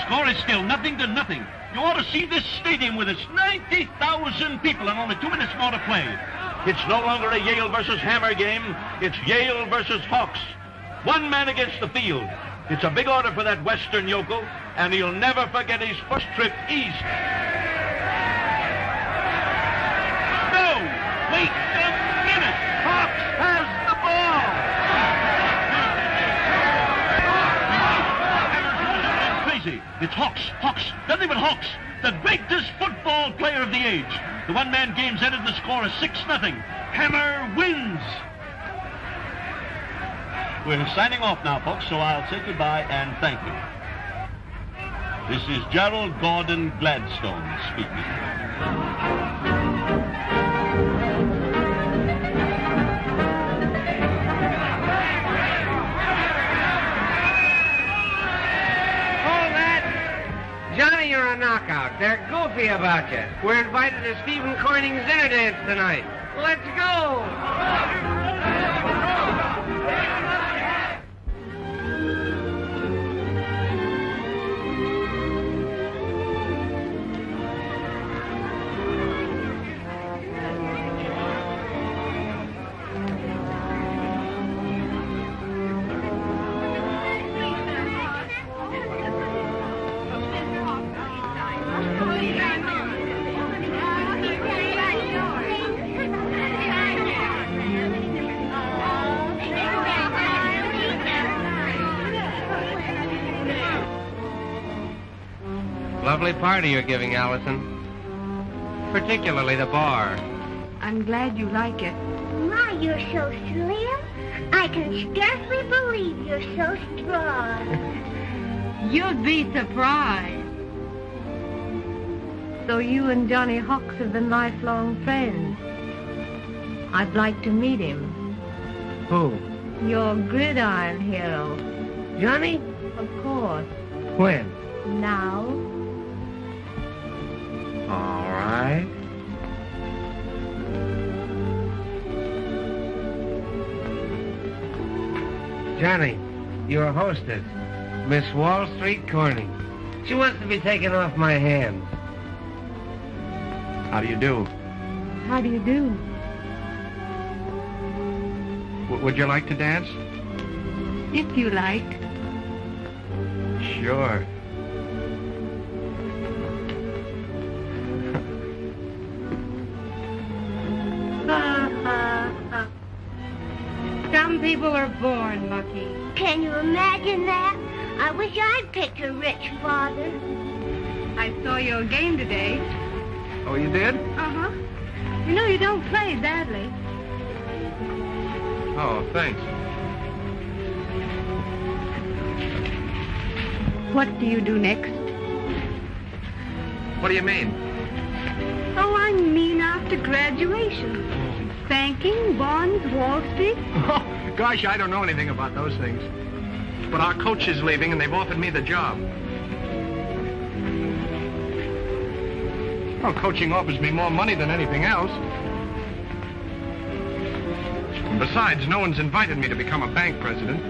score is still 0-0. You ought to see this stadium with its 90,000 people and only 2 minutes more to play. It's no longer a Yale versus Hammer game. It's Yale versus Hawks. One man against the field. It's a big order for that Western yokel, and he'll never forget his first trip east. No! Wait a minute! Hawks has the ball! Crazy. It's Hawks, nothing but Hawks, the greatest football player of the age. The one-man game's ended, the score is 6-0. Hammer wins! We're signing off now, folks, so I'll say goodbye and thank you. This is Gerald Gordon Gladstone speaking. Johnny, you're a knockout. They're goofy about you. We're invited to Stephen Corning's dinner dance tonight. Let's go! Lovely party you're giving, Allison. Particularly the bar. I'm glad you like it. My, you're so slim. I can scarcely believe you're so strong. You'd be surprised. So you and Johnny Hawks have been lifelong friends. I'd like to meet him. Who? Your gridiron hero. Johnny? Of course. When? Now. All right. Johnny, your hostess, Miss Wall Street Corning. She wants to be taken off my hands. How do you do? How do you do? Would you like to dance? If you like. Sure. Some people are born lucky. Can you imagine that? I wish I'd picked a rich father. I saw your game today. Oh, you did? Uh-huh. You know you don't play badly. Oh, thanks. What do you do next? What do you mean? Oh, I mean after graduation. Banking, bonds, Wall Street. Oh, gosh, I don't know anything about those things. But our coach is leaving, and they've offered me the job. Well, coaching offers me more money than anything else. And besides, no one's invited me to become a bank president.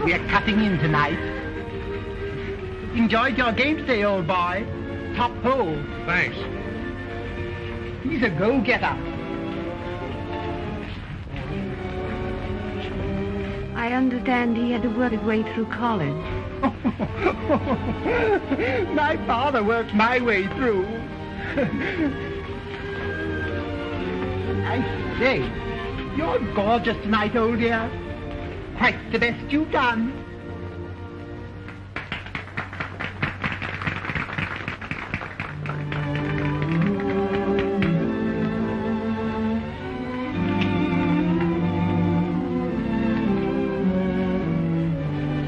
We're cutting in tonight. Enjoyed your game today, old boy. Top hole. Thanks. He's a go-getter. I understand he had to work his way through college. My father worked my way through. I say, you're gorgeous tonight, old dear. Quite the best you've done.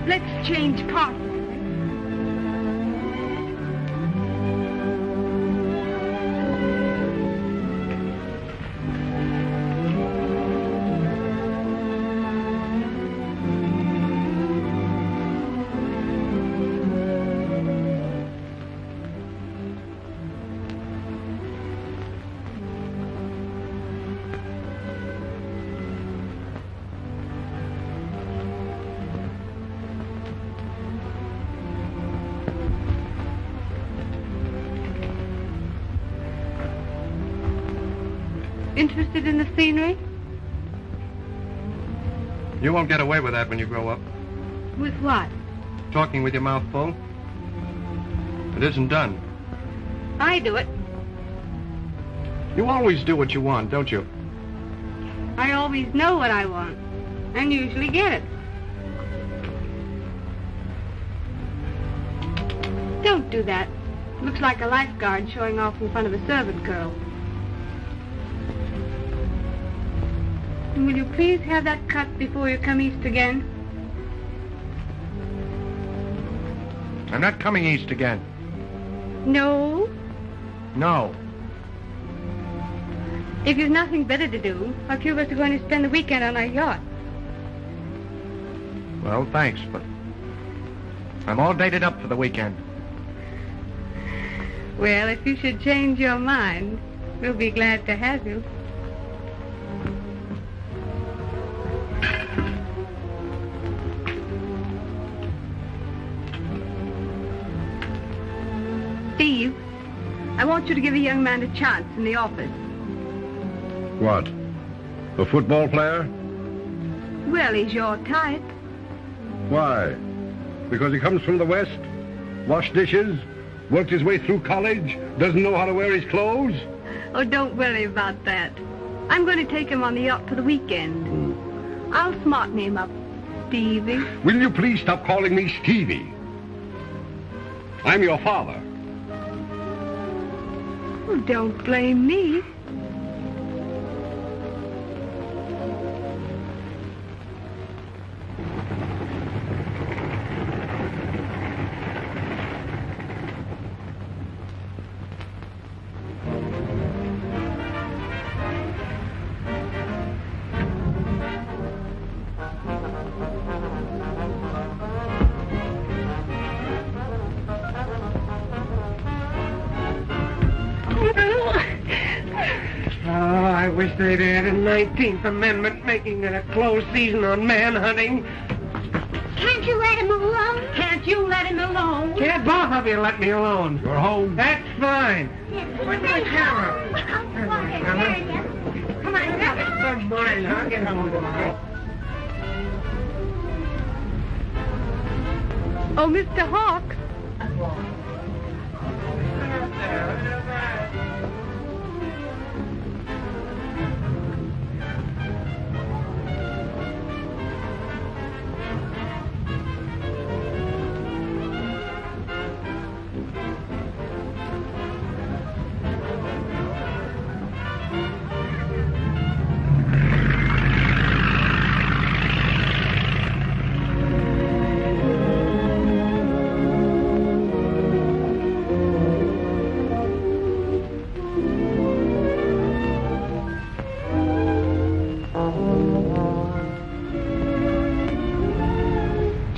Let's change parts. Interested in the scenery? You won't get away with that when you grow up. With what? Talking with your mouth full. It isn't done. I do it. You always do what you want, don't you? I always know what I want, and usually get it. Don't do that. Looks like a lifeguard showing off in front of a servant girl. And will you please have that cut before you come east again? I'm not coming east again. No? No. If you've nothing better to do, a few of us are going to spend the weekend on our yacht. Well, thanks, but I'm all dated up for the weekend. Well, if you should change your mind, we'll be glad to have you. Steve, I want you to give a young man a chance in the office. What? A football player? Well, he's your type. Why? Because he comes from the West? Washed dishes? Worked his way through college? Doesn't know how to wear his clothes? Oh, don't worry about that. I'm going to take him on the yacht for the weekend. I'll smarten him up, Stevie. Will you please stop calling me Stevie? I'm your father. Oh, don't blame me. I wish they'd add a 19th Amendment making it a closed season on manhunting. Can't you let him alone? Can't you let him alone? Can't both of you let me alone? You're home? That's fine. Where's my camera? Come on, Don't mind, I'll get home tomorrow. Oh, Mr. Hawks.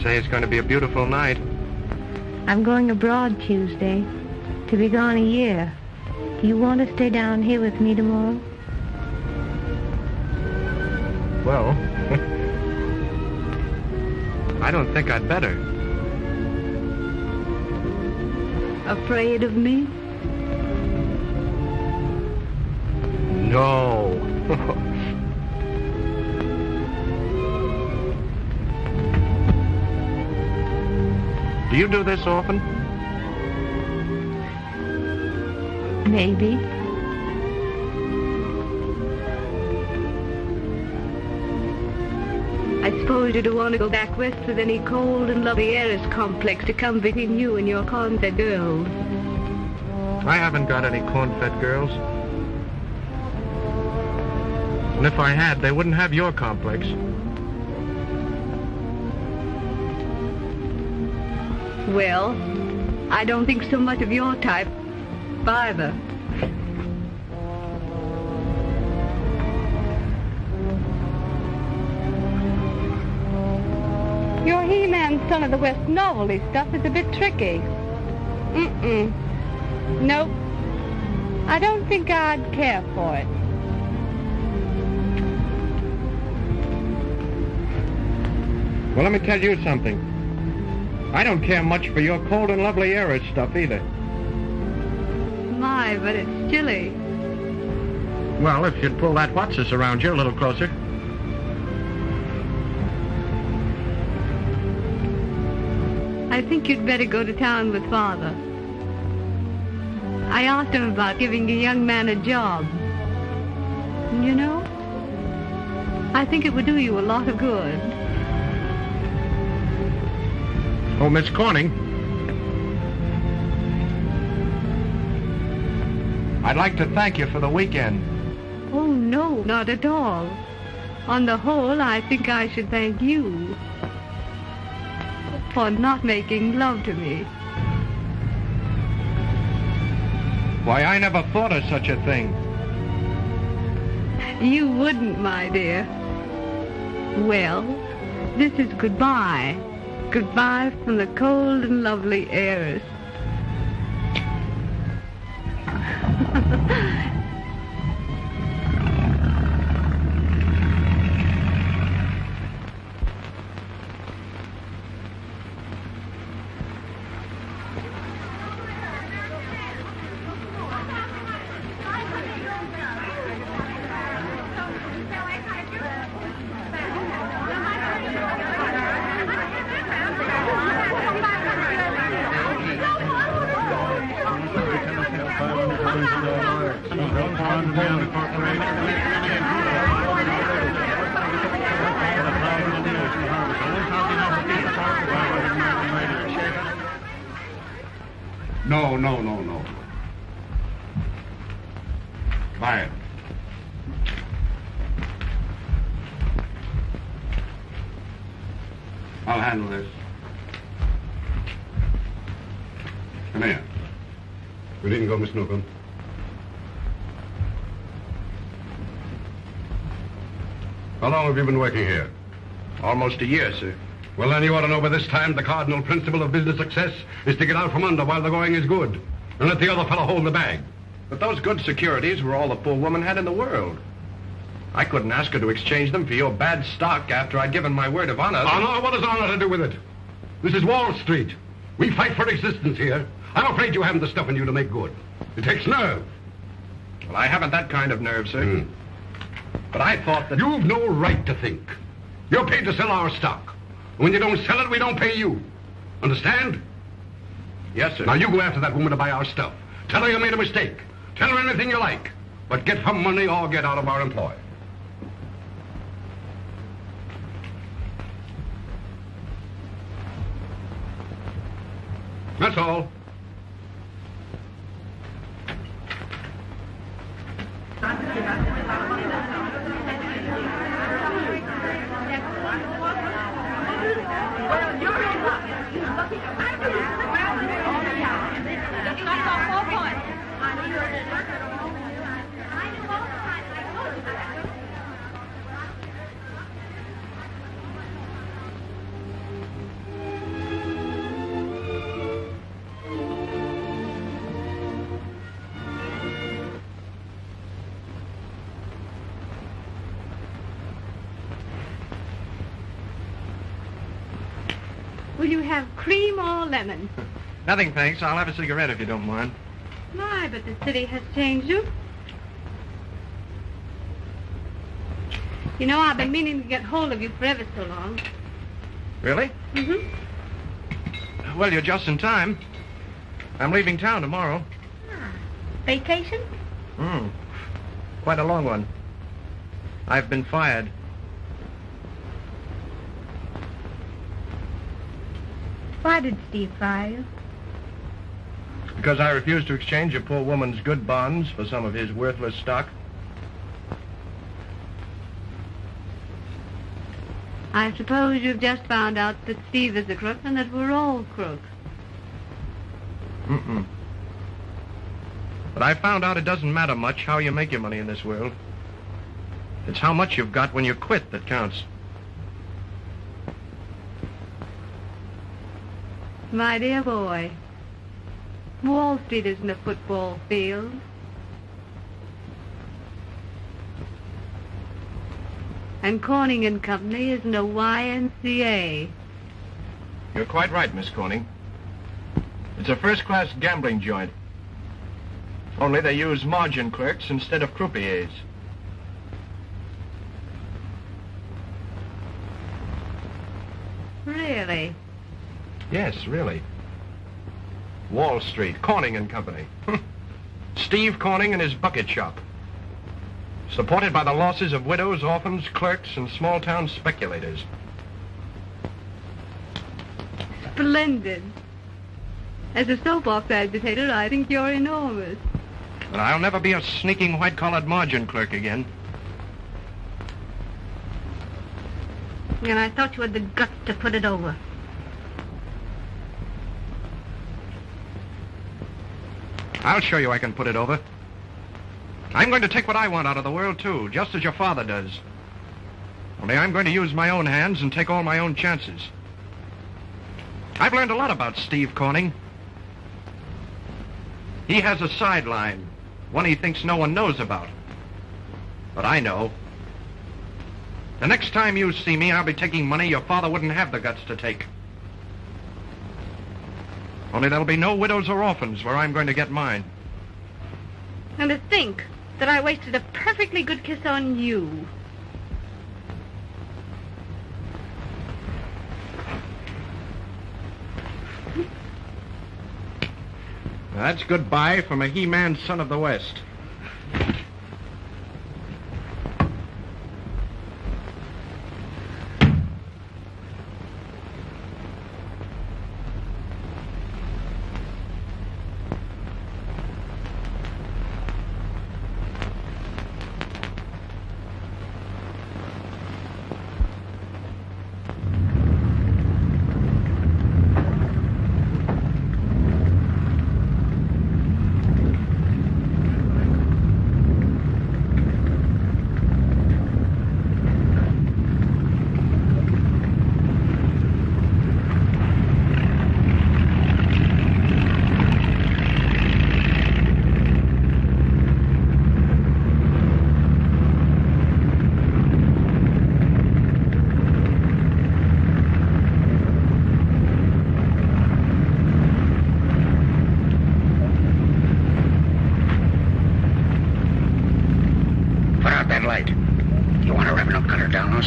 Say it's going to be a beautiful night. I'm going abroad Tuesday. To be gone a year. Do you want to stay down here with me tomorrow? Well, I don't think I'd better. Afraid of me? No. Do you do this often? Maybe. I suppose you don't want to go back west with any cold and lovely heiress complex to come between you and your corn-fed girls. I haven't got any corn-fed girls. And if I had, they wouldn't have your complex. Well, I don't think so much of your type, either. Your He-Man Son of the West novelty stuff is a bit tricky. Nope. I don't think I'd care for it. Well, let me tell you something. I don't care much for your cold and lovely heiress stuff either. My, but it's chilly. Well, if you'd pull that what's-this around you a little closer. I think you'd better go to town with Father. I asked him about giving a young man a job. And you know, I think it would do you a lot of good. Oh, Miss Corning. I'd like to thank you for the weekend. Oh, no, not at all. On the whole, I think I should thank you for not making love to me. Why, I never thought of such a thing. You wouldn't, my dear. Well, this is goodbye. Goodbye from the cold and lovely heiress. No. Quiet. I'll handle this. Come here. You needn't go, Miss Newcomb. How long have you been working here? Almost a year, sir. Well, then you ought to know by this time the cardinal principle of business success is to get out from under while the going is good, and let the other fellow hold the bag. But those good securities were all the poor woman had in the world. I couldn't ask her to exchange them for your bad stock after I'd given my word of honor. Honor? What does honor to do with it? This is Wall Street. We fight for existence here. I'm afraid you haven't the stuff in you to make good. It takes nerve. Well, I haven't that kind of nerve, sir. But I thought that... You've no right to think. You're paid to sell our stock. When you don't sell it, we don't pay you. Understand? Yes, sir. Now you go after that woman to buy our stuff. Tell her you made a mistake. Tell her anything you like. But get her money or get out of our employ. That's all. Will you have cream or lemon? Nothing, thanks. I'll have a cigarette if you don't mind. My, but the city has changed you. You know, I've been meaning to get hold of you for ever so long. Really? Mm-hmm. Well, you're just in time. I'm leaving town tomorrow. Vacation? Quite a long one. I've been fired. Why did Steve fire you? Because I refused to exchange a poor woman's good bonds for some of his worthless stock. I suppose you've just found out that Steve is a crook and that we're all crooks. But I found out it doesn't matter much how you make your money in this world. It's how much you've got when you quit that counts. My dear boy, Wall Street isn't a football field. And Corning and Company isn't a YMCA. You're quite right, Miss Corning. It's a first-class gambling joint. Only they use margin clerks instead of croupiers. Really? Yes, really. Wall Street, Corning and Company. Steve Corning and his bucket shop. Supported by the losses of widows, orphans, clerks, and small-town speculators. Splendid. As a soapbox agitator, I think you're enormous. But I'll never be a sneaking white-collared margin clerk again. And I thought you had the guts to put it over. I'll show you I can put it over. I'm going to take what I want out of the world, too, just as your father does. Only I'm going to use my own hands and take all my own chances. I've learned a lot about Steve Corning. He has a sideline, one he thinks no one knows about. But I know. The next time you see me, I'll be taking money your father wouldn't have the guts to take. Only there'll be no widows or orphans where I'm going to get mine. And to think that I wasted a perfectly good kiss on you. That's goodbye from a He-Man son of the West.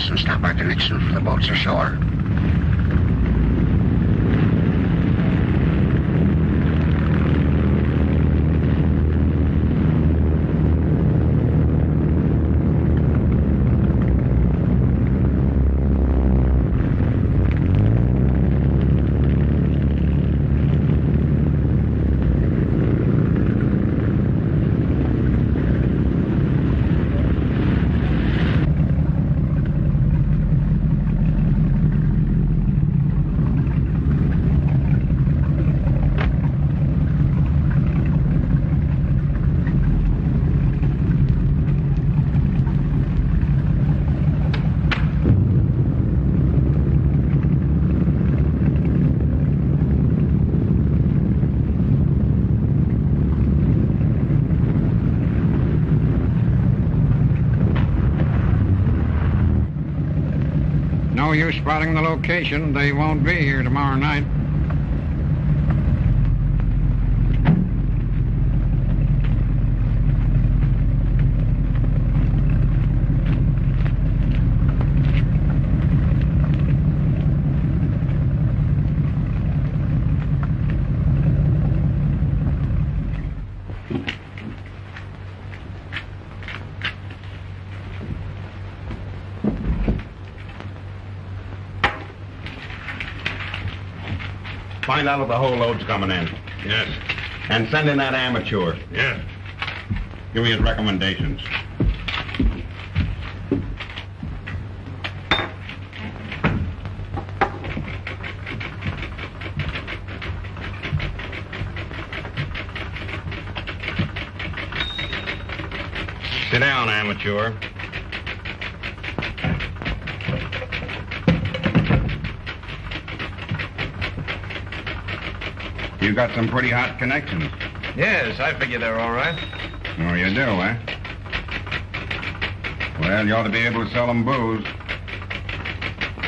And stop our connection for the boats ashore. No use spotting the location. They won't be here tomorrow night. Find out if the whole load's coming in. Yes. And send in that amateur. Yes. Give me his recommendations. Sit down, amateur. You got some pretty hot connections. Yes, I figure they're all right. Oh, you do, eh? Well, you ought to be able to sell them booze.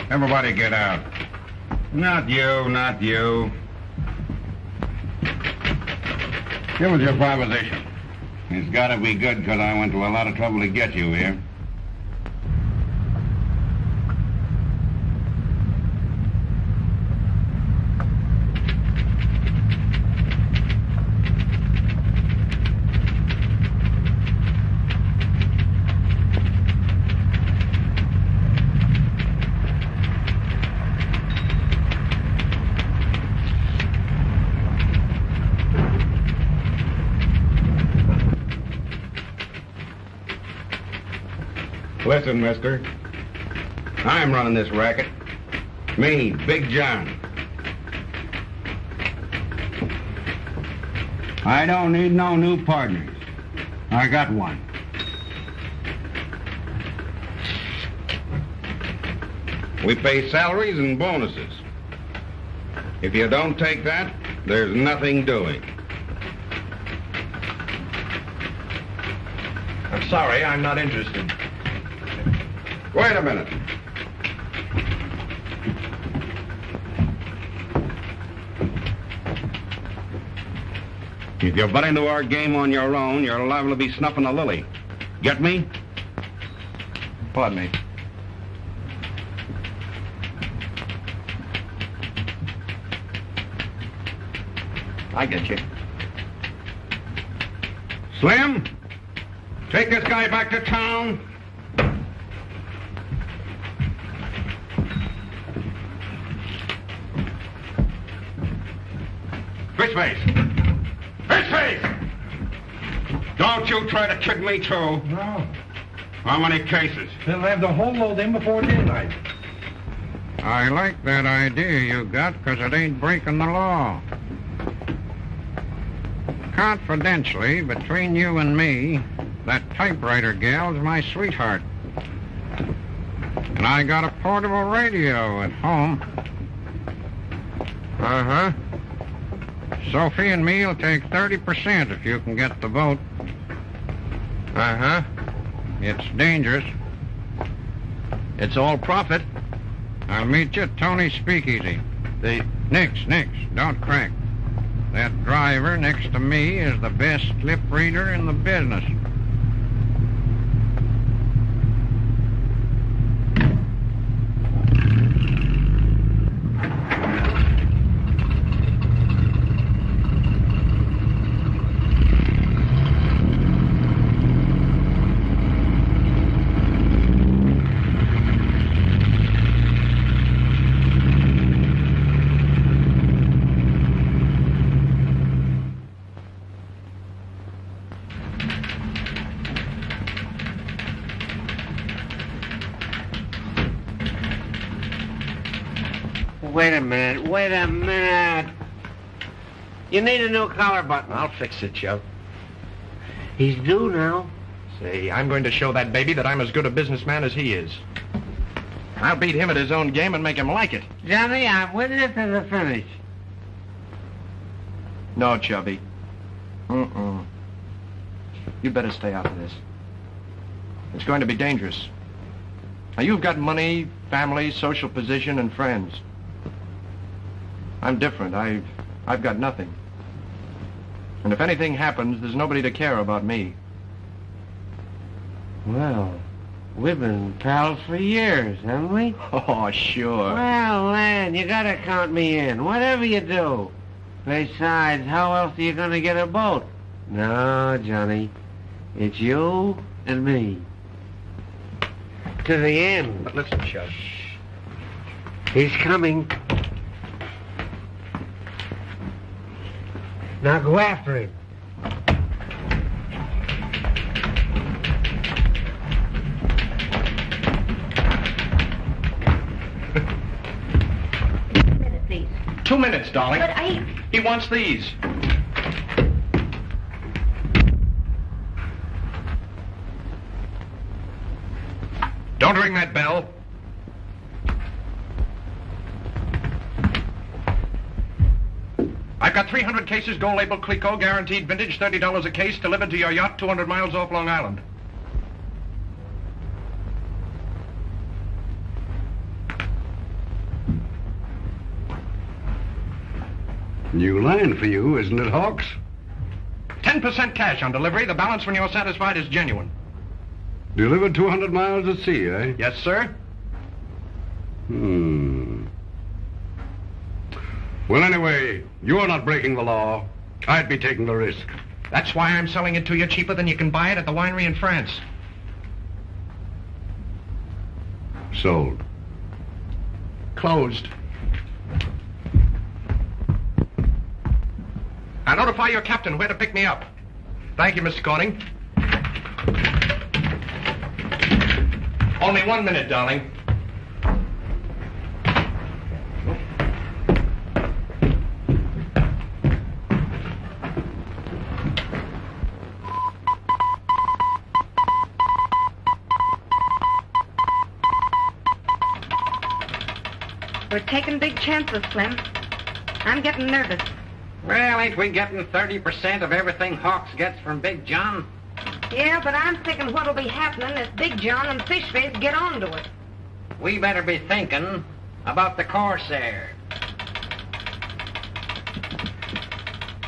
Everybody get out. Not you, not you. Give us your proposition. It's got to be good because I went to a lot of trouble to get you here. Listen, mister. I'm running this racket. Me, Big John. I don't need no new partners. I got one. We pay salaries and bonuses. If you don't take that, there's nothing doing. I'm sorry, I'm not interested. Wait a minute. If you butt into our game on your own, you're liable to be snuffing a lily. Get me? Pardon me. I get you. Slim, take this guy back to town. Fishface! Fishface! Don't you try to kid me, too. No. How many cases? They'll have the whole load in before midnight. I like that idea you got, 'cause it ain't breaking the law. Confidentially, between you and me, that typewriter gal's my sweetheart. And I got a portable radio at home. Uh-huh. Sophie and me'll take 30% if you can get the boat. Uh-huh. It's dangerous. It's all profit. I'll meet you at Tony's Speakeasy. Nix, don't crack. That driver next to me is the best lip reader in the business. Wait a minute. You need a new collar button. I'll fix it, Joe. He's due now. Say, I'm going to show that baby that I'm as good a businessman as he is. I'll beat him at his own game and make him like it. Johnny, I'm with you to the finish. No, Chubby. You better stay out of this. It's going to be dangerous. Now, you've got money, family, social position, and friends. I'm different. I've got nothing. And if anything happens, there's nobody to care about me. Well, we've been pals for years, haven't we? Oh, sure. Well, Lan, you gotta count me in, whatever you do. Besides, how else are you gonna get a boat? No, Johnny. It's you and me. To the end. But listen, Chub. He's coming. Now go after him. Please. 2 minutes, darling. But He wants these. Don't ring that bell. I've got 300 cases, gold label Clico, guaranteed vintage, $30 a case, delivered to your yacht 200 miles off Long Island. New line for you, isn't it, Hawks? 10% cash on delivery. The balance, when you're satisfied, is genuine. Delivered 200 miles at sea, eh? Yes, sir. Well, anyway, you're not breaking the law. I'd be taking the risk. That's why I'm selling it to you cheaper than you can buy it at the winery in France. Sold. Closed. Now notify your captain where to pick me up. Thank you, Mr. Corning. Only 1 minute, darling. We're taking big chances, Slim. I'm getting nervous. Well, ain't we getting 30% of everything Hawks gets from Big John? Yeah, but I'm thinking what'll be happening if Big John and Fishface get onto it. We better be thinking about the Corsair.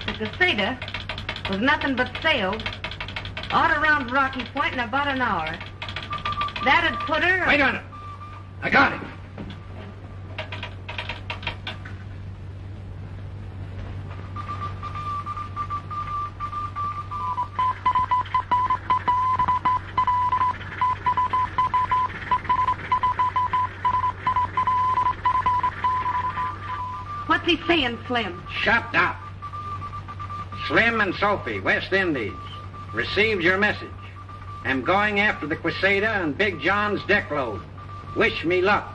The Caseta was nothing but sails all around Rocky Point in about an hour. That'd put her... Wait a minute. I got it. What's he saying, Slim? Shut up. Slim and Sophie, West Indies, received your message. Am going after the Quisada and Big John's deck load. Wish me luck.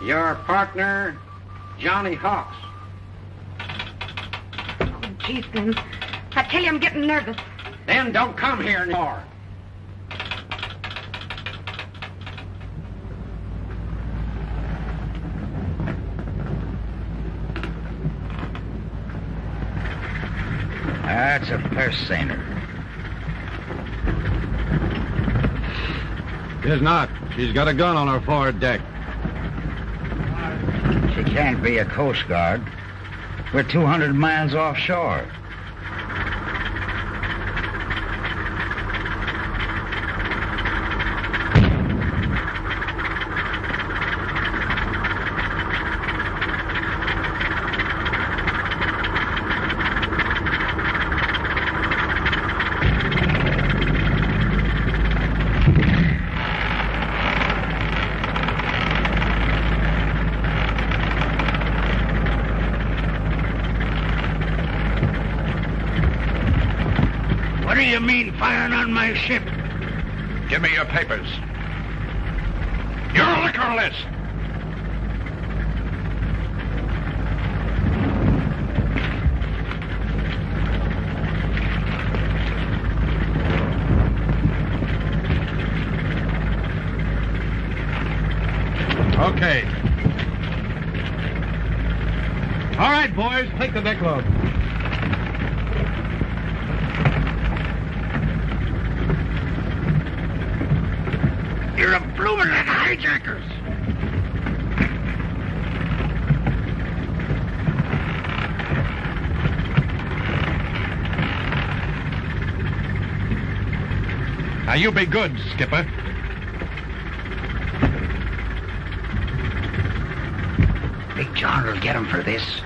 Your partner, Johnny Hawks. Oh, gee, Slim. I tell you, I'm getting nervous. Then don't come here anymore. That's a purse seiner. Is not. She's got a gun on her forward deck. She can't be a Coast Guard. We're 200 miles offshore. What do you mean, firing on my ship? Give me your papers. Your liquor list. Okay. All right, boys, take the deck load. You're a bloomin' lot of hijackers. Now you be good, Skipper. Big John will get him for this.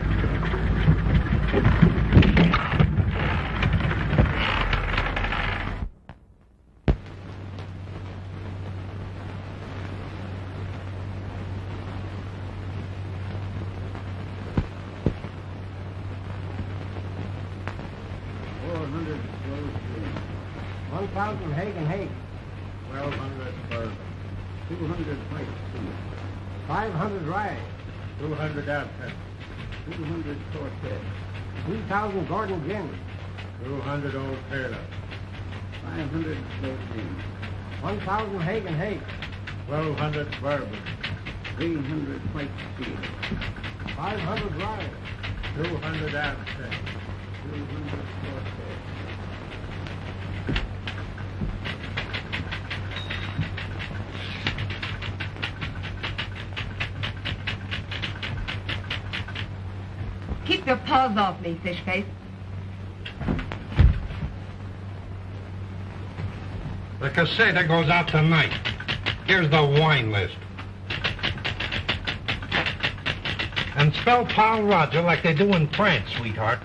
Hagen Hagen. 1,200 Bourbon. 200 White. 500 Rye. 200 Absinthe. 200 Corsair. 3,000 Gordon Gin. 200 Old Taylor. 500 Slow 1,000 Hagen Hagen. 1,200 Bourbon. 300 White Steel. 500 Rye. 200 Absinthe. 200 Corsair. Keep your paws off me, Fishface. The Caseta goes out tonight. Here's the wine list. And spell Paul Roger like they do in France, sweetheart.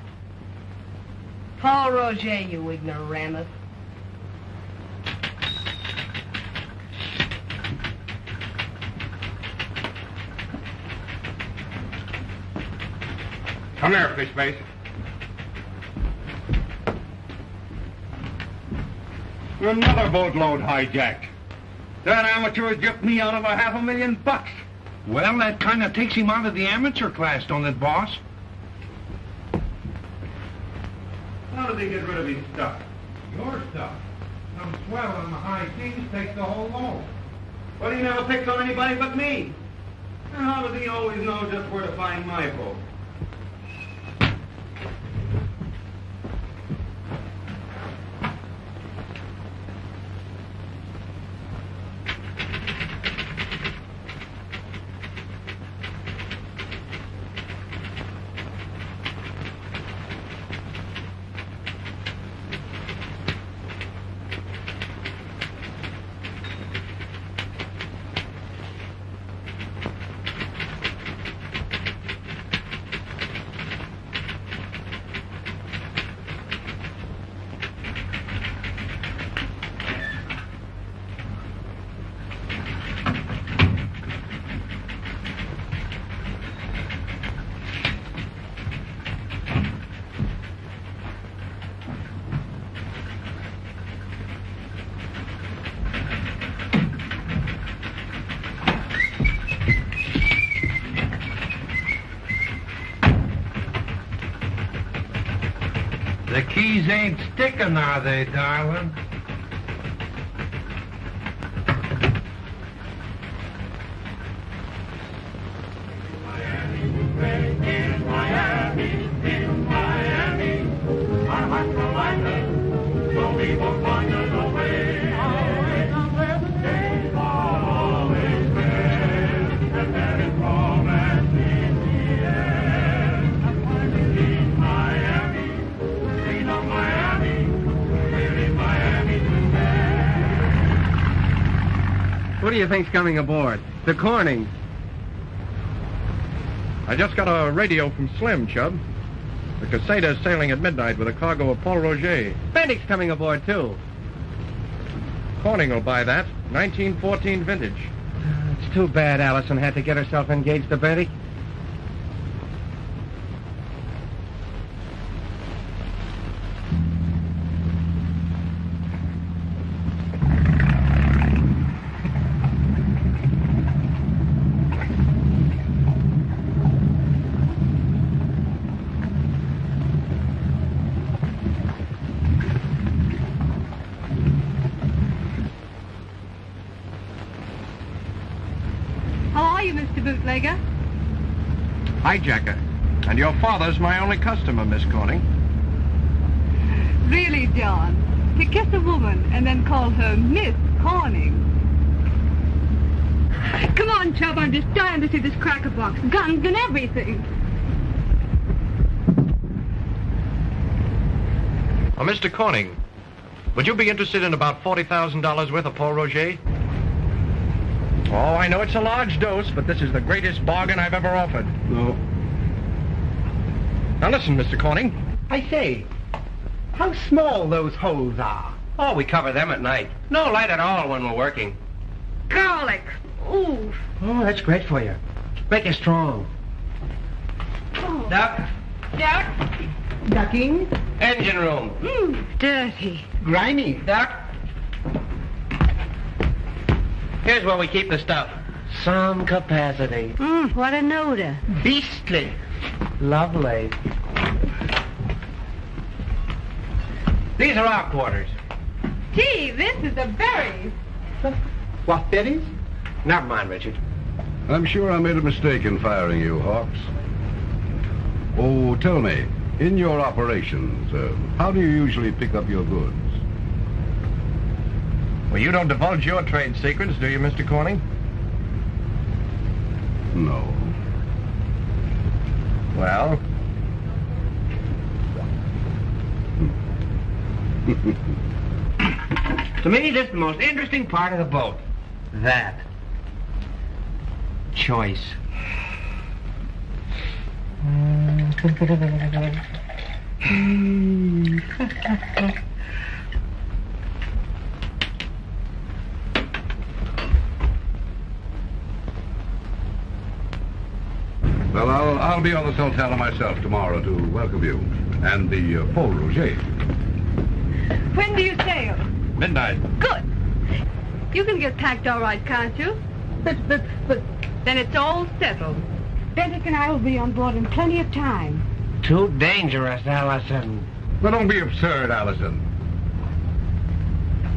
Paul Roger, you ignoramus. Come here, Fishface. Another boatload hijacked. That amateur gypped me out of $500,000. Well, that kind of takes him out of the amateur class, don't it, boss? How did he get rid of his stuff? Your stuff. Some swell on the high kings takes the whole load. But he never picked on anybody but me. And how does he always know just where to find my boat? The keys ain't sticking, are they, darling? Who do you think's coming aboard? The Corning. I just got a radio from Slim, Chub. The Crusader's sailing at midnight with a cargo of Paul Roger. Bendick's coming aboard, too. Corning will buy that. 1914 vintage. It's too bad Alison had to get herself engaged to Bendick. Bootlegger? Hijacker. And your father's my only customer, Miss Corning. Really, John? To kiss a woman and then call her Miss Corning? Come on, Chubb, I'm just dying to see this cracker box. Guns and everything. Oh, Mr. Corning, would you be interested in about $40,000 worth of Paul Roger? Oh, I know it's a large dose, but this is the greatest bargain I've ever offered. No. Now listen, Mr. Corning. I say, how small those holes are. Oh, we cover them at night. No light at all when we're working. Garlic. Ooh. Oh, that's great for you. Make you strong. Oh. Duck. Duck. Ducking. Engine room. Dirty. Grimy. Duck. Here's where we keep the stuff. Some capacity. What an odor. Beastly. Lovely. These are our quarters. Gee, this is the berries. What berries? Never mind, Richard. I'm sure I made a mistake in firing you, Hawks. Oh, tell me, in your operations, how do you usually pick up your goods? Well, you don't divulge your trade secrets, do you, Mr. Corning? No. Well? To me, this is the most interesting part of the boat. That. Choice. Well, I'll be on the Sultana myself tomorrow to welcome you. And the Paul Roger. When do you sail? Midnight. Good. You can get packed all right, can't you? But... Then it's all settled. Bendick and I will be on board in plenty of time. Too dangerous, Allison. Well, don't be absurd, Allison.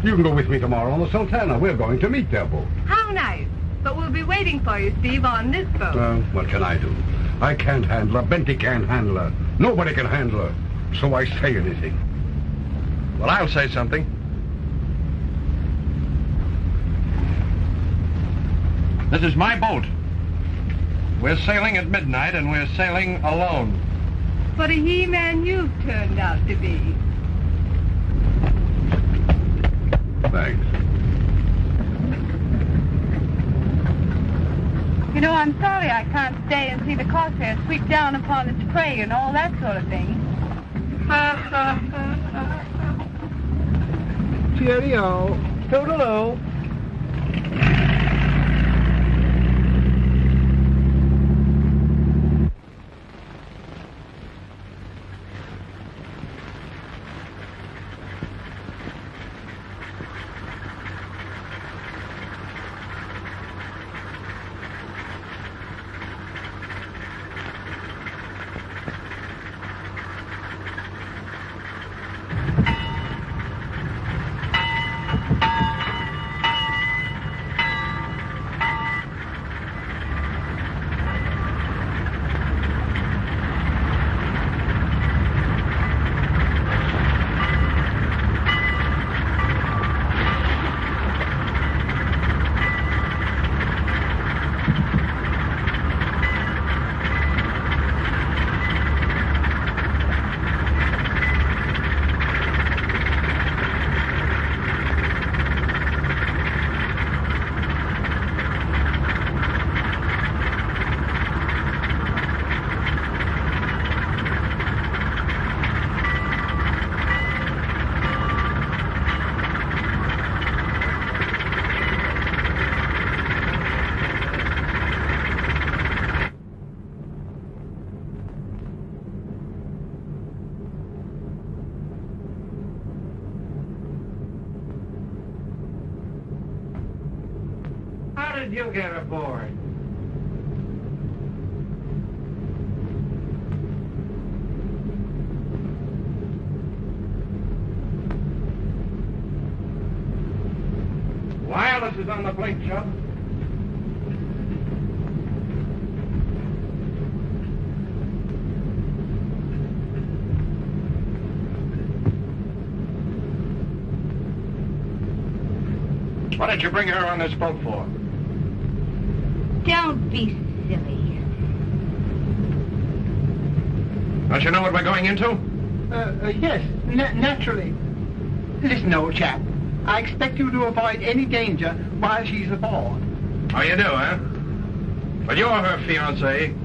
You can go with me tomorrow on the Sultana. We're going to meet their boat. How nice. But we'll be waiting for you, Steve, on this boat. What can I do? I can't handle her. Benty can't handle her. Nobody can handle her. So why say anything? Well, I'll say something. This is my boat. We're sailing at midnight, and we're sailing alone. What a he-man you've turned out to be. Thanks. You know, I'm sorry I can't stay and see the Corsair sweep down upon its prey and all that sort of thing. Cheerio. Toodaloo. How did you get aboard? Wireless is on the blink, Chubb. What did you bring her on this boat for? Don't be silly. Don't you know what we're going into? Yes, naturally. Listen, old chap. I expect you to avoid any danger while she's aboard. Oh, you do, huh? Well, you're her fiancé.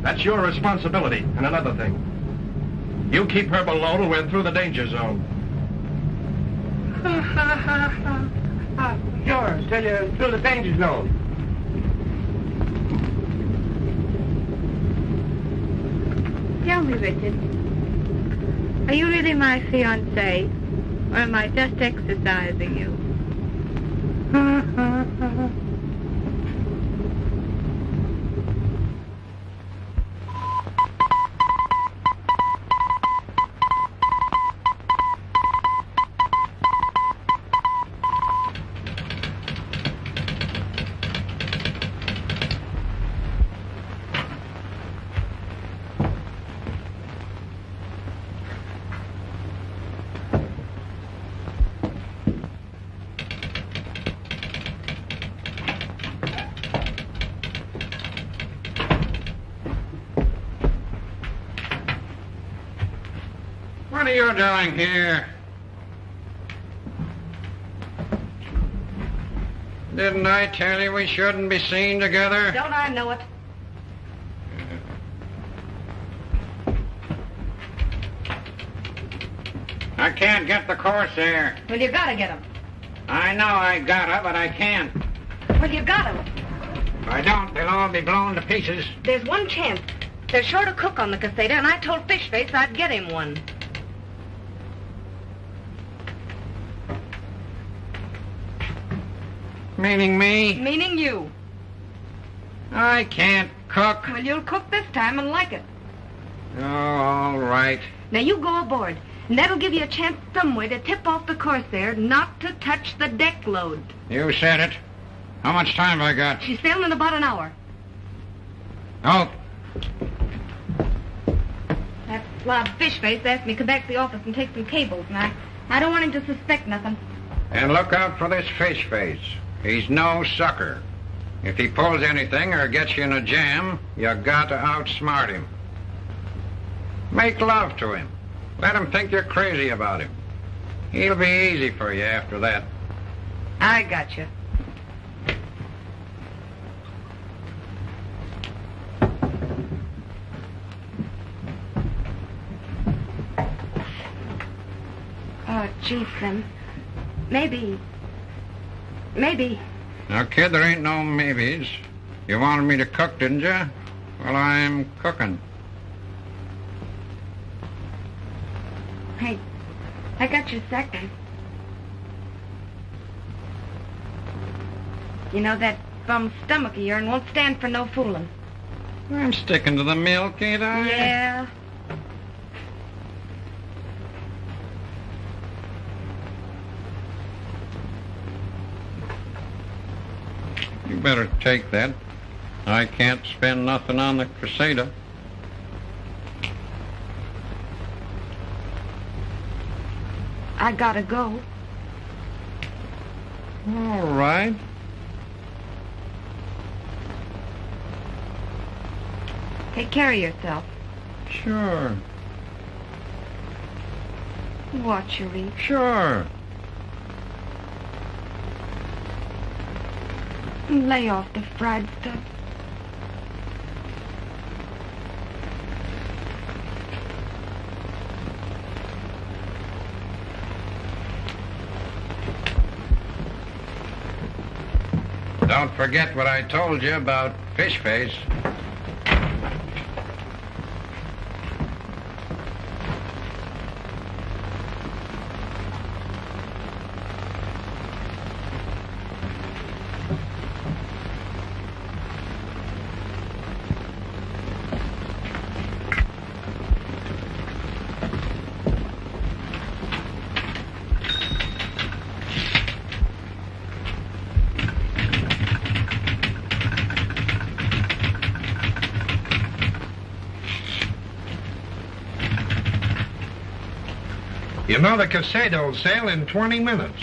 That's your responsibility. And another thing. You keep her below till we're through the danger zone. Sure, till you're through the danger zone. Tell me, Richard, are you really my fiancé, or am I just exercising you? What are you doing here? Didn't I tell you we shouldn't be seen together? Don't I know it? I can't get the Corsair. Well, you gotta get him. I know I gotta, but I can't. Well, you got him. If I don't, they'll all be blown to pieces. There's one chance. They're short a cook on the Caseta, and I told Fishface I'd get him one. Meaning me? Meaning you. I can't cook. Well, you'll cook this time and like it. Oh, all right. Now, you go aboard, and that'll give you a chance somewhere to tip off the Corsair not to touch the deck load. You said it. How much time have I got? She's sailing in about an hour. Oh. That slob Fishface asked me to come back to the office and take some cables, and I don't want him to suspect nothing. And look out for this fish face. He's no sucker. If he pulls anything or gets you in a jam, you got to outsmart him. Make love to him. Let him think you're crazy about him. He'll be easy for you after that. I got you. Oh, gee, Slim. Maybe. Now, kid, there ain't no maybes. You wanted me to cook, didn't you? Well, I'm cooking. Hey, I got your second. You know, that bum stomach of yours won't stand for no fooling. I'm sticking to the milk, ain't I? Yeah. You better take that. I can't spend nothing on the Crusader. I gotta go. All right. Take care of yourself. Sure. Watch your eat. Sure. Lay off the fried stuff. Don't forget what I told you about fish face. You know, the Casado will sail in 20 minutes.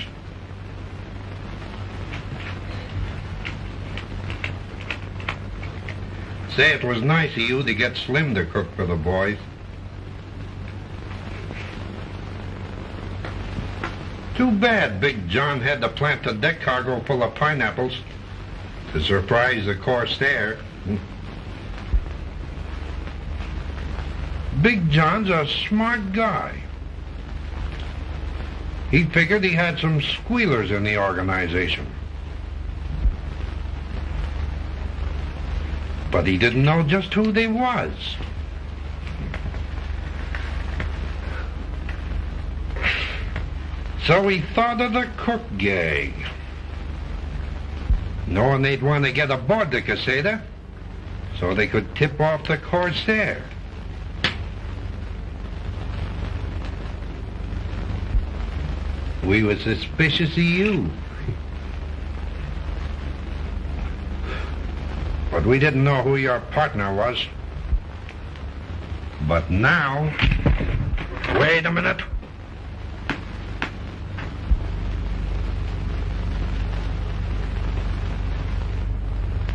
Say, it was nice of you to get Slim to cook for the boys. Too bad Big John had to plant a deck cargo full of pineapples to surprise the Corsair. Big John's a smart guy. He figured he had some squealers in the organization. But he didn't know just who they was. So he thought of the cook gang, knowing they'd want to get aboard the Casada so they could tip off the Corsair. We were suspicious of you. But we didn't know who your partner was. But now... Wait a minute.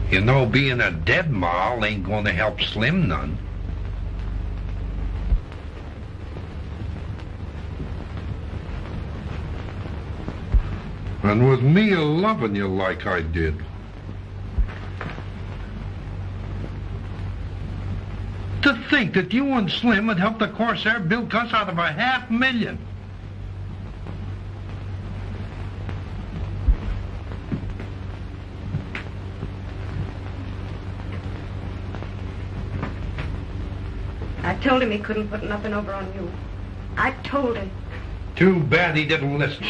You know, being a dead mall ain't going to help Slim none. And with me a-loving you like I did. To think that you and Slim would help the Corsair bilk us out of $500,000. I told him he couldn't put nothing over on you. I told him. Too bad he didn't listen.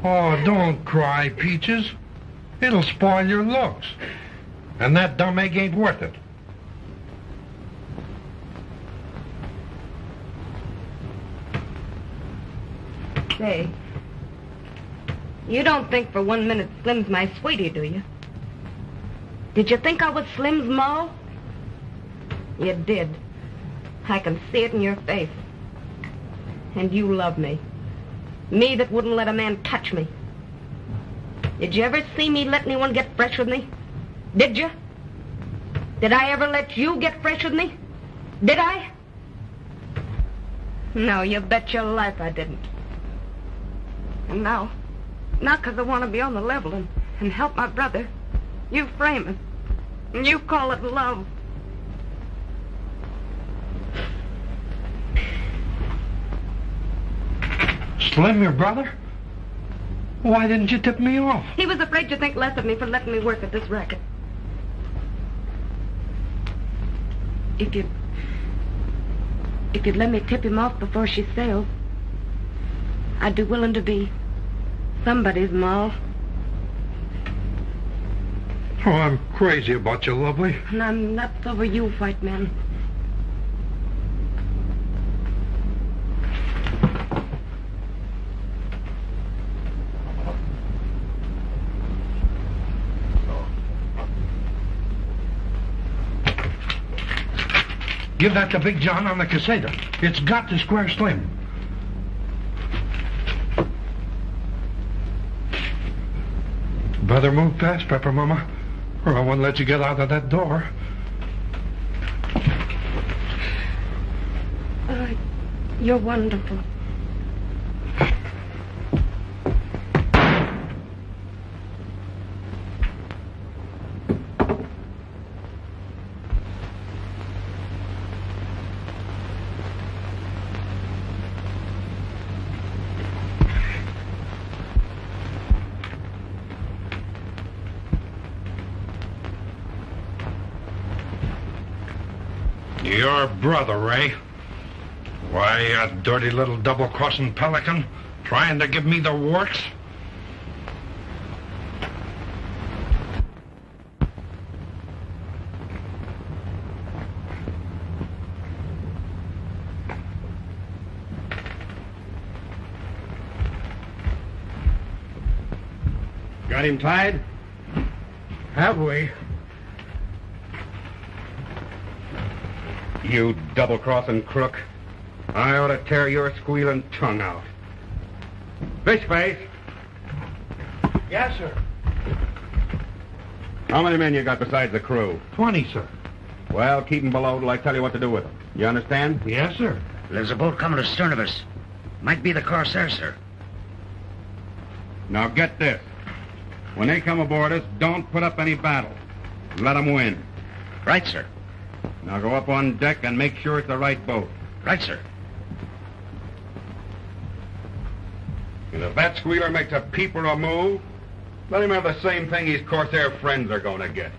Oh, don't cry, Peaches. It'll spoil your looks. And that dumb egg ain't worth it. Say, you don't think for 1 minute Slim's my sweetie, do you? Did you think I was Slim's ma? You did. I can see it in your face. And you love me. Me that wouldn't let a man touch me. Did you ever see me let anyone get fresh with me? Did you? Did I ever let you get fresh with me? Did I? No, you bet your life I didn't. And now 'cause I want to be on the level and help my brother, you frame it. And you call it love. Slim, your brother? Why didn't you tip me off? He was afraid to think less of me for letting me work at this racket. If you'd let me tip him off before she sails, I'd be willing to be somebody's ma. Oh, I'm crazy about you, lovely. And I'm nuts over you, white man. Give that to Big John on the Caseta. It's got to square Slim. Better move fast, Pepper Mama, or I won't let you get out of that door. You're wonderful. Your brother, Ray. Why, you dirty little double-crossing pelican, trying to give me the works? Got him tied? Have we? You double-crossing crook. I ought to tear your squealing tongue out. Fishface! Yes, sir. How many men you got besides the crew? 20, sir. Well, keep them below till I tell you what to do with them. You understand? Yes, sir. There's a boat coming astern of us. Might be the Corsair, sir. Now get this. When they come aboard us, don't put up any battle. Let them win. Right, sir. Now go up on deck and make sure it's the right boat. Right, sir. And if that squealer makes a peep or a move, let him have the same thing his Corsair friends are going to get.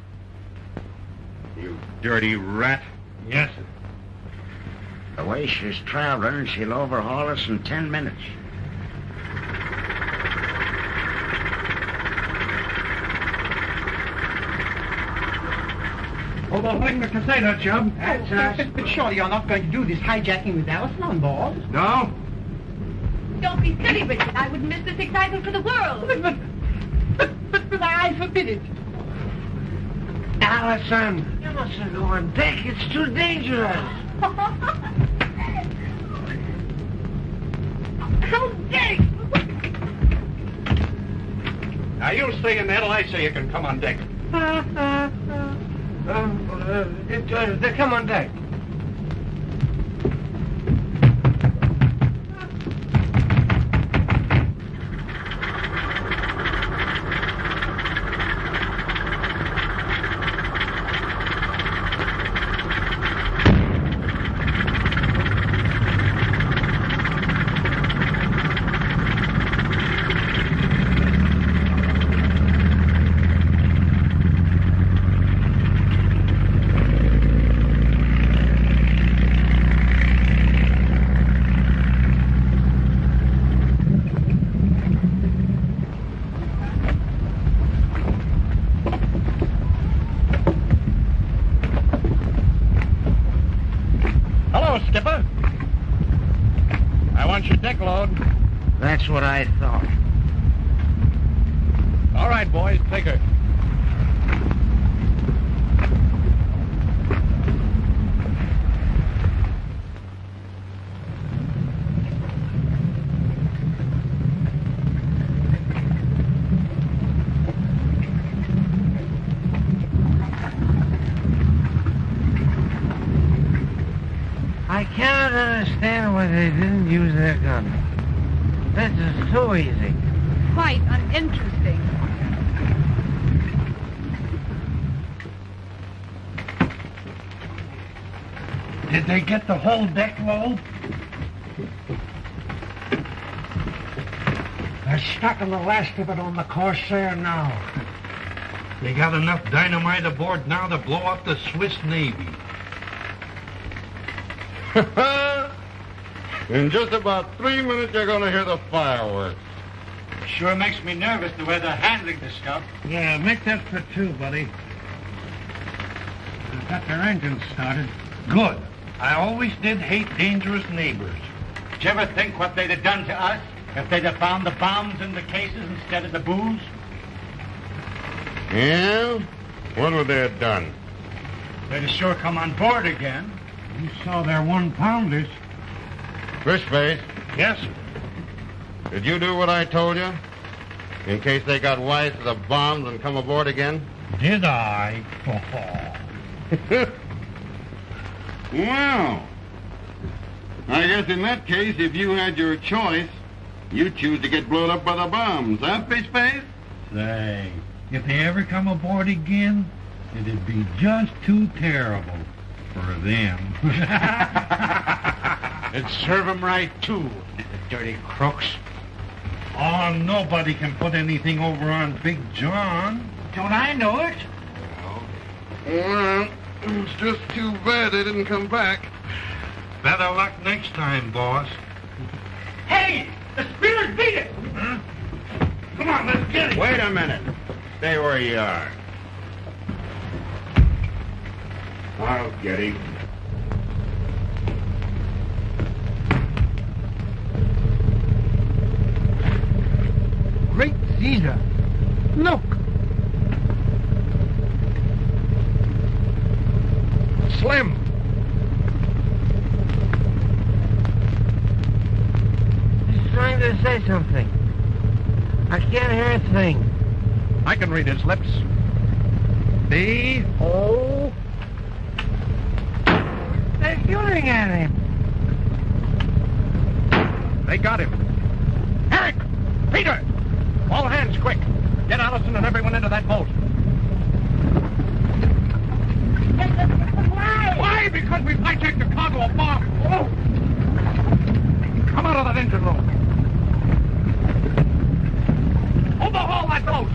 You dirty rat. Yes, sir. The way she's traveling, she'll overhaul us in 10 minutes. Overhauling the Caseta, Chub. That's us. But surely you're not going to do this hijacking with Alison on board? No? Don't be silly, Richard. I wouldn't miss this excitement for the world. But I forbid it. Alison, you mustn't go on deck. It's too dangerous. How dare you? Now you stay in there till I say you can come on deck. They come on deck. deck load. That's what I thought. All right, boys, take her. I cannot understand why they didn't use their guns. This is so easy. Quite uninteresting. Did they get the whole deck load? They're stocking the last of it on the Corsair now. They got enough dynamite aboard now to blow up the Swiss Navy. In just about 3 minutes, you're going to hear the fireworks. Sure makes me nervous the way they're handling this stuff. Yeah, make that for two, buddy. They've got their engines started. Good. I always did hate dangerous neighbors. Did you ever think what they'd have done to us if they'd have found the bombs in the cases instead of the booze? Yeah? What would they have done? They'd have sure come on board again. You saw their one-pounders. Fishface, Yes? did you do what I told you? In case they got wise to the bombs and come aboard again? Did I? Well, I guess in that case, if you had your choice, you'd choose to get blown up by the bombs, huh, Fishface? Say, if they ever come aboard again, it'd be just too terrible for them. It'd serve them right, too, the dirty crooks. Oh, nobody can put anything over on Big John. Don't I know it? Well, it's just too bad they didn't come back. Better luck next time, boss. Hey! The Spears beat it! Huh? Come on, let's get it. Wait a minute. Stay where you are. I'll get him. Great Caesar. Look. Slim! He's trying to say something. I can't hear a thing. I can read his lips. D-O... They're shooting at him. They got him. Eric! Peter! All hands, quick! Get Allison and everyone into that boat. Why? Because we've hijacked a cargo of bombs. Oh! Come out of that engine room. Overhaul that boat.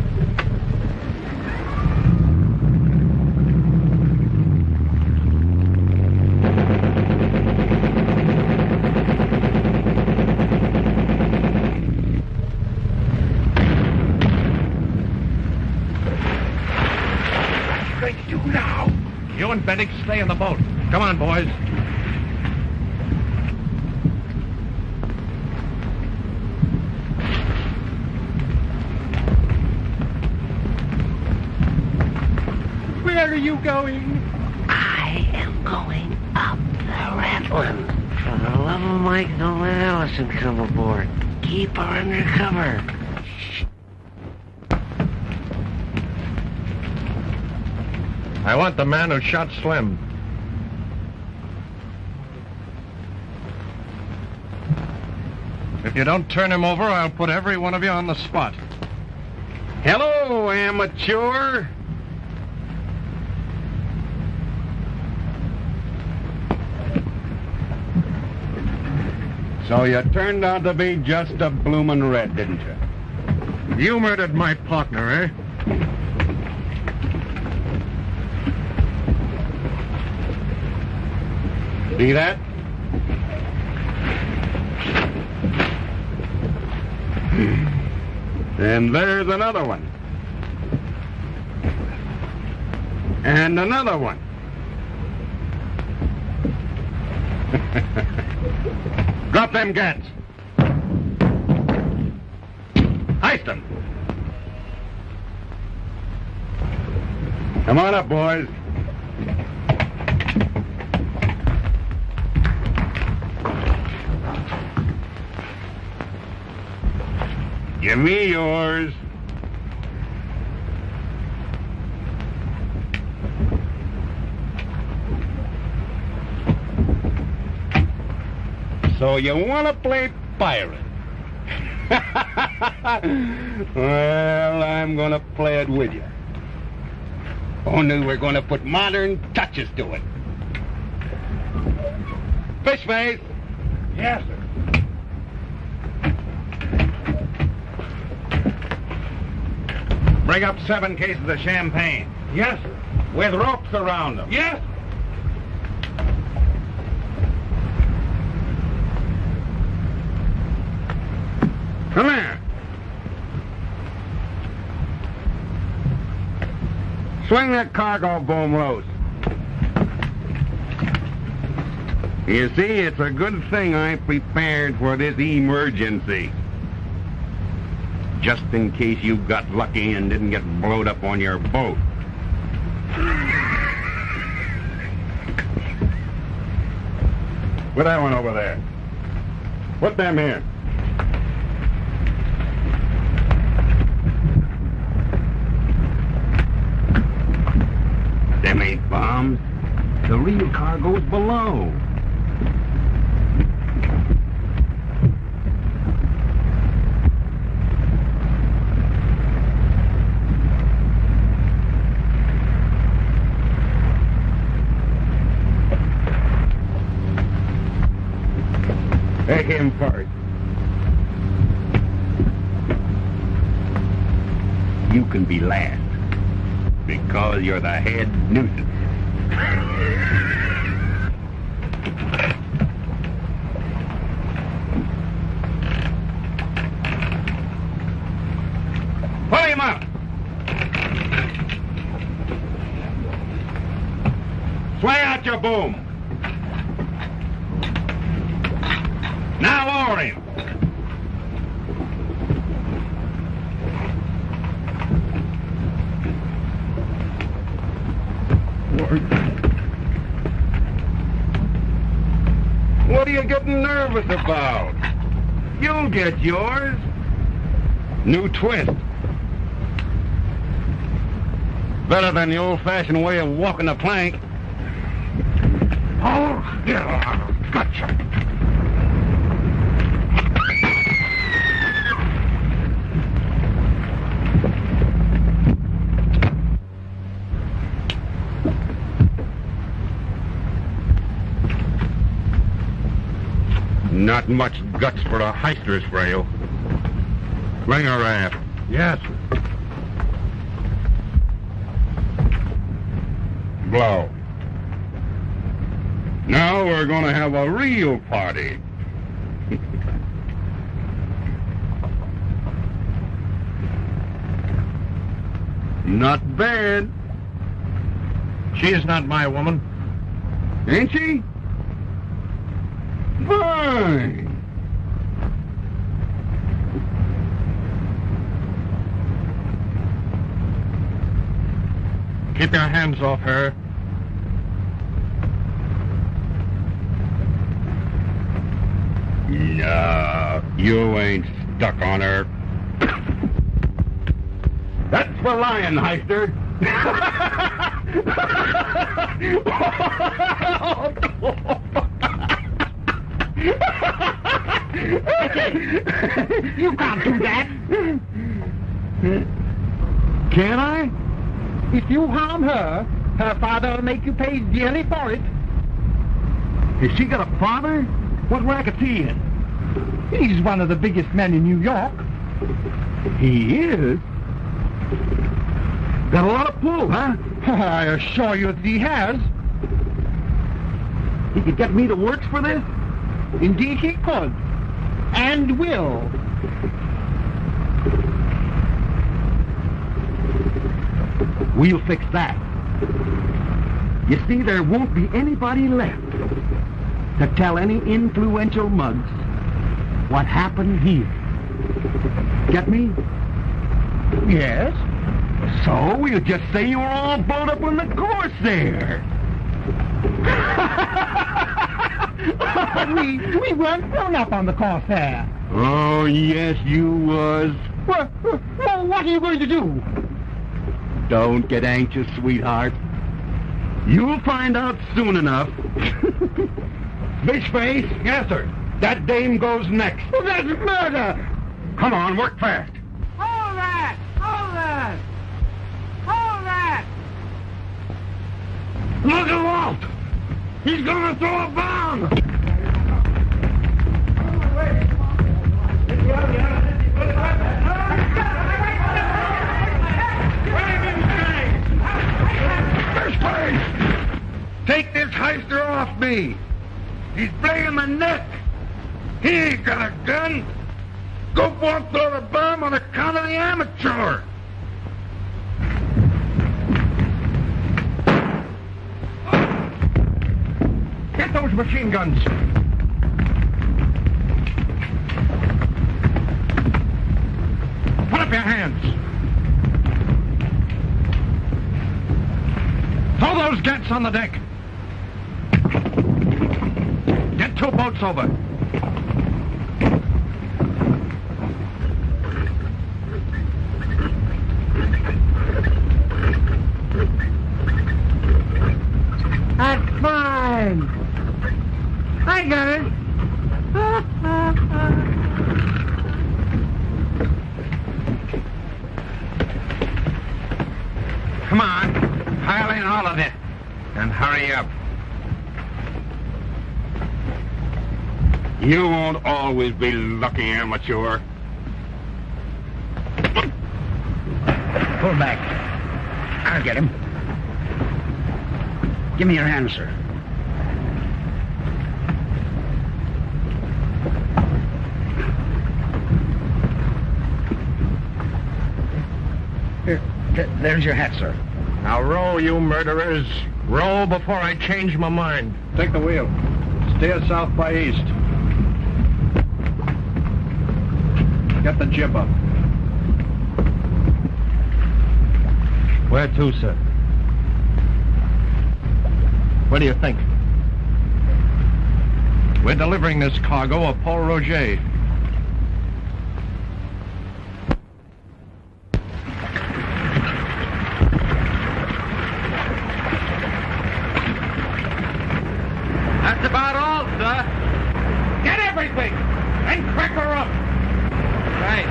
What are you do now? You and Bennett stay in the boat. Come on, boys. Where are you going? I am going up the Ratlin. For the love of Mike, don't let Allison come aboard. Keep her under cover. I want the man who shot Slim. If you don't turn him over, I'll put every one of you on the spot. Hello, amateur. So you turned out to be just a bloomin' red, didn't you? You murdered my partner, eh? See that? And there's another one. And another one. Drop them gats. Hoist them. Come on up, boys. Give me yours. So you want to play pirate? Well, I'm going to play it with you. Only we're going to put modern touches to it. Fish face. Yes, sir. Bring up 7 cases of champagne. Yes, sir. With ropes around them. Yes, sir. Come here. Swing that cargo boom loose. You see, it's a good thing I prepared for this emergency. Just in case you got lucky and didn't get blowed up on your boat. Put that one over there. Put them here. Them ain't bombs. The real cargo's below. Take him first. You can be last. Because you're the head nuisance. Pull him up. Sway out your boom. Now lower him. What are you getting nervous about? You'll get yours. New twist. Better than the old-fashioned way of walking the plank. Oh, yeah, gotcha. Not much guts for the heisters, Frail. Bring a raft. Yes, sir. Blow. Now we're going to have a real party. Not bad. She is not my woman. Ain't she? Fine. Keep your hands off her. No, you ain't stuck on her. That's for lying, heister. You can't do that. Can I? If you harm her, her father will make you pay dearly for it. Has she got a father? What racket's he in? He's one of the biggest men in New York. He is? Got a lot of pull, huh? I assure you that he has. He could get me to work for this? Indeed he could. And will. We'll fix that. You see, there won't be anybody left to tell any influential mugs what happened here. Get me? Yes? So we'll just say you were all blown up on the Corsair. we weren't blown up on the Corsair. Oh, yes, you was. Well, what are you going to do? Don't get anxious, sweetheart. You'll find out soon enough. Fishface? Yes, sir. That dame goes next. Well, that's murder! Come on, work fast. Hold that! Hold that! Hold that! Look at Walt! He's gonna throw a bomb! Fishface! Take this heister off me! He's breaking my neck! He ain't got a gun! Go forth, throw the bomb on account of the amateur! Get those machine guns! Put up your hands! Throw those gets on the deck! Get 2 boats over. That's fine. I got it. Come on, pile in all of it, and hurry up. You won't always be lucky, amateur. Pull back. I'll get him. Give me your hand, sir. Here, there's your hat, sir. Now row, you murderers. Row before I change my mind. Take the wheel. Steer south by east. Get the jib up. Where to, sir? What do you think? We're delivering this cargo of Paul Roget. That's about all, sir. Get everything and crack her up. Right.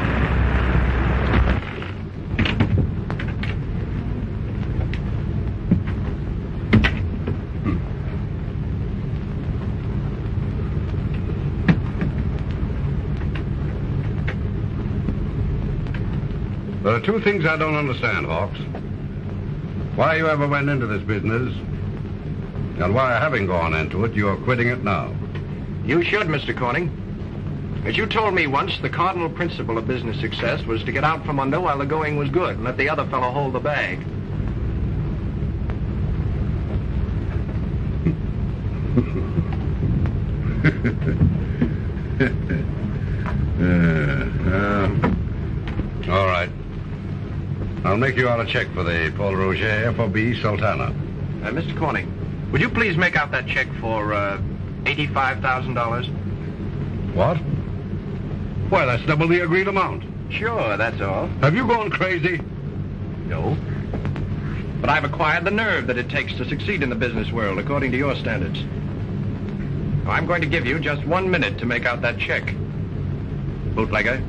There are 2 things I don't understand, Hawks. Why you ever went into this business, and why, having gone into it, you're quitting it now. You should, Mr. Corning. As you told me once, the cardinal principle of business success was to get out from under while the going was good and let the other fellow hold the bag. All right. I'll make you out a check for the Paul Roget FOB Sultana. Mr. Corning, would you please make out that check for $85,000? What? Why, that's double the agreed amount. Sure, that's all. Have you gone crazy? No. But I've acquired the nerve that it takes to succeed in the business world, according to your standards. I'm going to give you just 1 minute to make out that check. Bootlegger.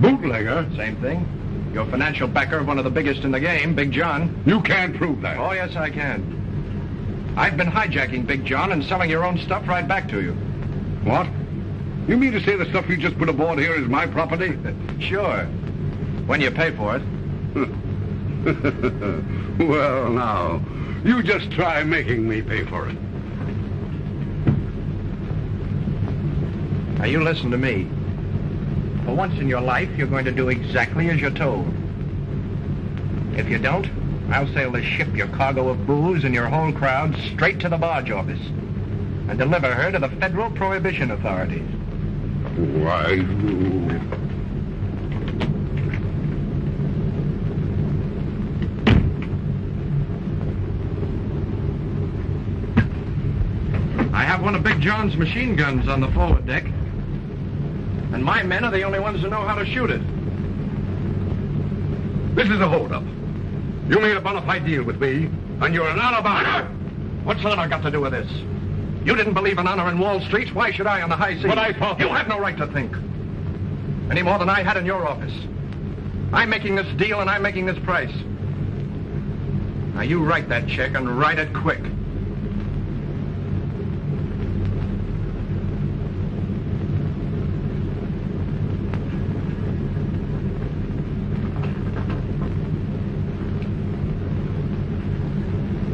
Bootlegger? Same thing. Your financial backer of one of the biggest in the game, Big John. You can't prove that. Oh, yes, I can. I've been hijacking Big John and selling your own stuff right back to you. What? You mean to say the stuff you just put aboard here is my property? Sure. When you pay for it. Well, now, you just try making me pay for it. Now, you listen to me. For once in your life, you're going to do exactly as you're told. If you don't, I'll sail this ship, your cargo of booze, and your whole crowd straight to the barge office and deliver her to the federal prohibition authorities. Why, got one of Big John's machine guns on the forward deck. And my men are the only ones who know how to shoot it. This is a holdup. You made a bona fide deal with me, and you're an honor. What's honor got to do with this? You didn't believe in honor in Wall Street. Why should I on the high seas? But I thought... You have no right to think. Any more than I had in your office. I'm making this deal and I'm making this price. Now you write that check and write it quick.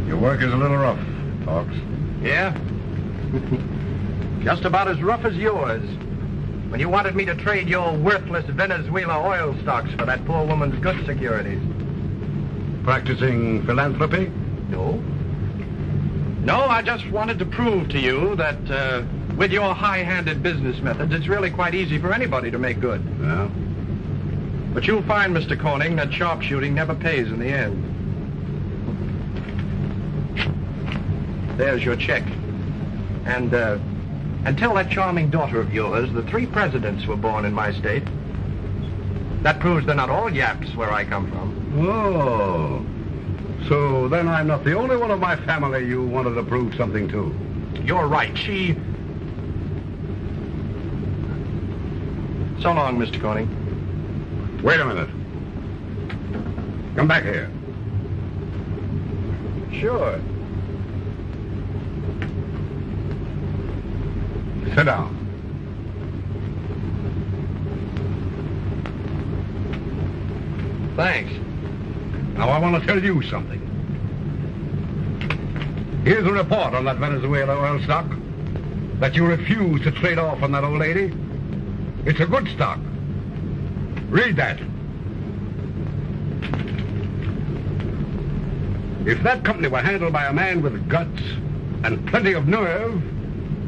Your work is a little rough, Hawks. Yeah? Just about as rough as yours. When you wanted me to trade your worthless Venezuela oil stocks for that poor woman's good securities. Practicing philanthropy? No. No, I just wanted to prove to you that with your high-handed business methods, it's really quite easy for anybody to make good. Yeah. But you'll find, Mr. Corning, that sharpshooting never pays in the end. There's your check. And tell that charming daughter of yours the 3 presidents were born in my state. That proves they're not all yaps where I come from. Oh. So then I'm not the only one of my family you wanted to prove something to. You're right. She... So long, Mr. Corning. Wait a minute. Come back here. Sure. Sit down. Thanks. Now, I want to tell you something. Here's a report on that Venezuela oil stock that you refuse to trade off on that old lady. It's a good stock. Read that. If that company were handled by a man with guts and plenty of nerve,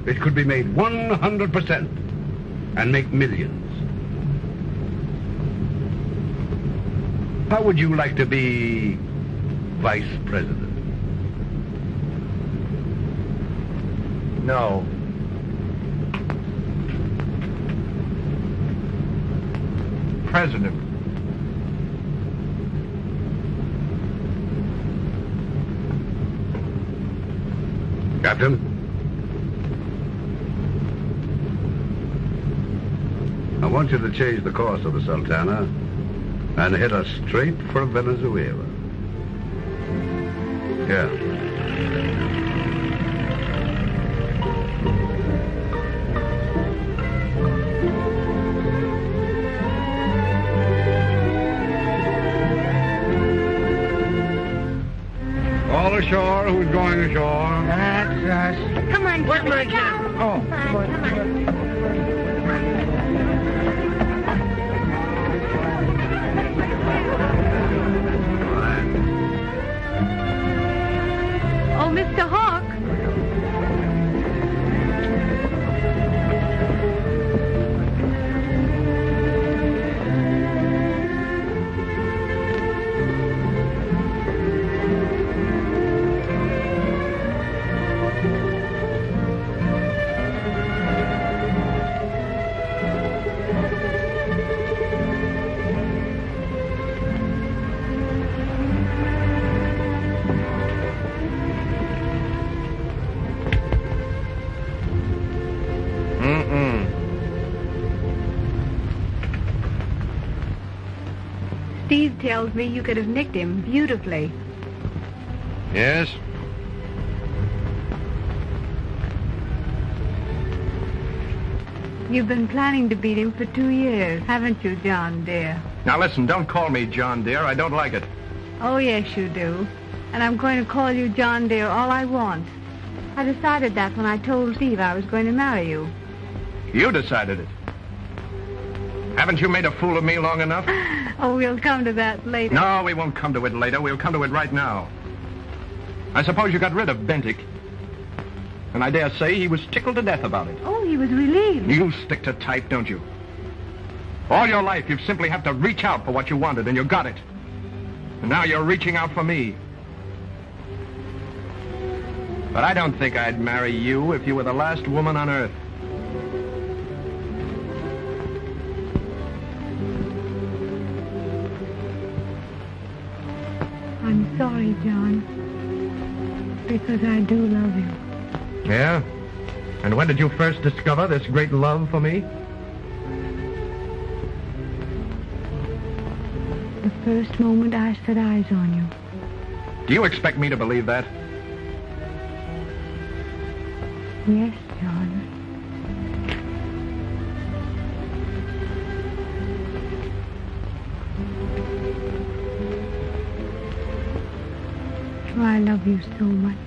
it could be made 100% and make millions. How would you like to be vice president? No. President. Captain? I want you to change the course of the Sultana and hit us straight for Venezuela. Yeah. All ashore, who's going ashore? That's us. Come on, Where's my Johnny, cat? go. Oh, Come on. Oh, Mr. Hawk. Steve tells me you could have nicked him beautifully. Yes? You've been planning to beat him for 2 years, haven't you, John dear? Now listen, don't call me John dear. I don't like it. Oh, yes, you do. And I'm going to call you John dear all I want. I decided that when I told Steve I was going to marry you. You decided it. Haven't you made a fool of me long enough? Oh, we'll come to that later. No, we won't come to it later. We'll come to it right now. I suppose you got rid of Bentic. And I dare say he was tickled to death about it. Oh, he was relieved. You stick to type, don't you? All your life, you've simply had to reach out for what you wanted, and you got it. And now you're reaching out for me. But I don't think I'd marry you if you were the last woman on earth. I'm sorry, John. Because I do love you. Yeah? And when did you first discover this great love for me? The first moment I set eyes on you. Do you expect me to believe that? Yes, John. Oh, I love you so much.